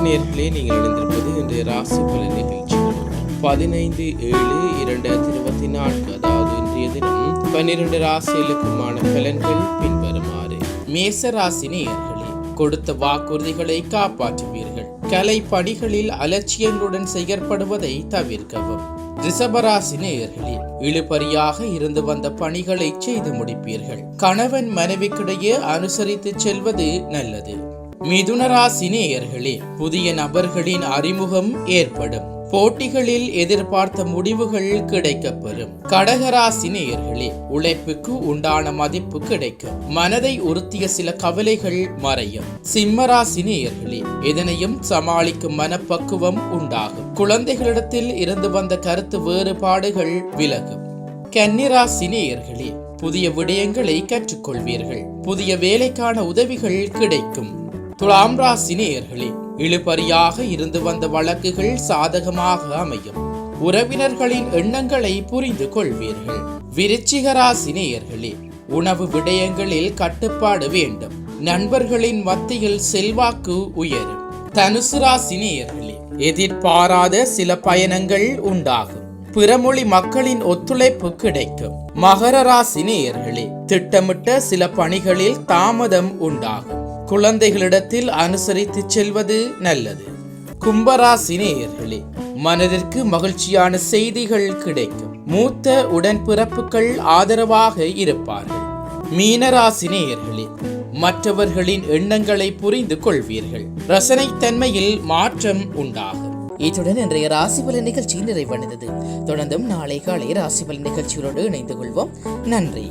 நேயர்களே, நீங்கள் இணைந்திருப்பது இன்றைய ராசி பலன் நிகழ்ச்சி 15/7/2024, அதாவது இன்றைய தினம் 12 ராசிகளுக்குமான பலன்கள் பின்வருமாறு. மேச ராசி நேயர்களே, கொடுத்த வாக்குறுதிகளை காப்பாற்றுவீர்கள். கலை பணிகளில் அலட்சியங்களுடன் செயற்படுவதை தவிர்க்கவும். ரிஷபராசி நேயர்களே, இழுபறியாக இருந்து வந்த பணிகளை செய்து முடிப்பீர்கள். கணவன் மனைவிக்கிடையே அனுசரித்து செல்வது நல்லது. மிதுன ராசி நேயர்களே, புதிய நபர்களின் அறிமுகம் ஏற்படும். போட்டிகளில் எதிர்பார்த்த முடிவுகள் கிடைக்கப்பெறும். கடகராசி நேயர்களே, உழைப்புக்கு உண்டான மதிப்பு கிடைக்கும். மனதை உறுத்திய சில கவலைகள் மறையும். சிம்மராசி நேயர்களே, எதனையும் சமாளிக்கும் மனப்பக்குவம் உண்டாகும். குழந்தைகளிடத்தில் இருந்து வந்த கருத்து வேறுபாடுகள் விலகும். கன்னிராசி நேயர்களே, புதிய விடயங்களை கற்றுக்கொள்வீர்கள். புதிய வேலைக்கான உதவிகள் கிடைக்கும். துலாம் ராசி நேயர்களே, இழுபறியாக இருந்து வந்த வழக்குகள் சாதகமாக அமையும். உறவினர்களின் எண்ணங்களை புரிந்து கொள்வீர்கள். விருச்சிக ராசி நேயர்களே, உணவு விடயங்களில் கட்டுப்பாடு வேண்டும். நண்பர்களின் மத்தியில் செல்வாக்கு உயரும். தனுசு ராசி நேயர்களே, எதிர்பாராத சில பயணங்கள் உண்டாகும். பிறமொழி மக்களின் ஒத்துழைப்பு கிடைக்கும். மகர ராசி நேயர்களே, திட்டமிட்ட சில பணிகளில் தாமதம் உண்டாகும். குழந்தைகளிடத்தில் அனுசரித்து செல்வது நல்லது. கும்பராசி நேயர்களே, மனதிற்கு மகிழ்ச்சியான செய்திகள் கிடைக்கும். மூத்த உடன்பிறப்புகள் ஆதரவாக இருப்பார்கள். மீனராசி நேயர்களே, மற்றவர்களின் எண்ணங்களை புரிந்து கொள்வீர்கள். ரசனைத்தன்மையில் மாற்றம் உண்டாகும். இத்துடன் இன்றைய ராசிபலன் நிகழ்ச்சி நிறைவடைந்தது. தொடர்ந்தும் நாளை காலை ராசிபலன் நிகழ்ச்சியோடு இணைந்து கொள்வோம். நன்றி.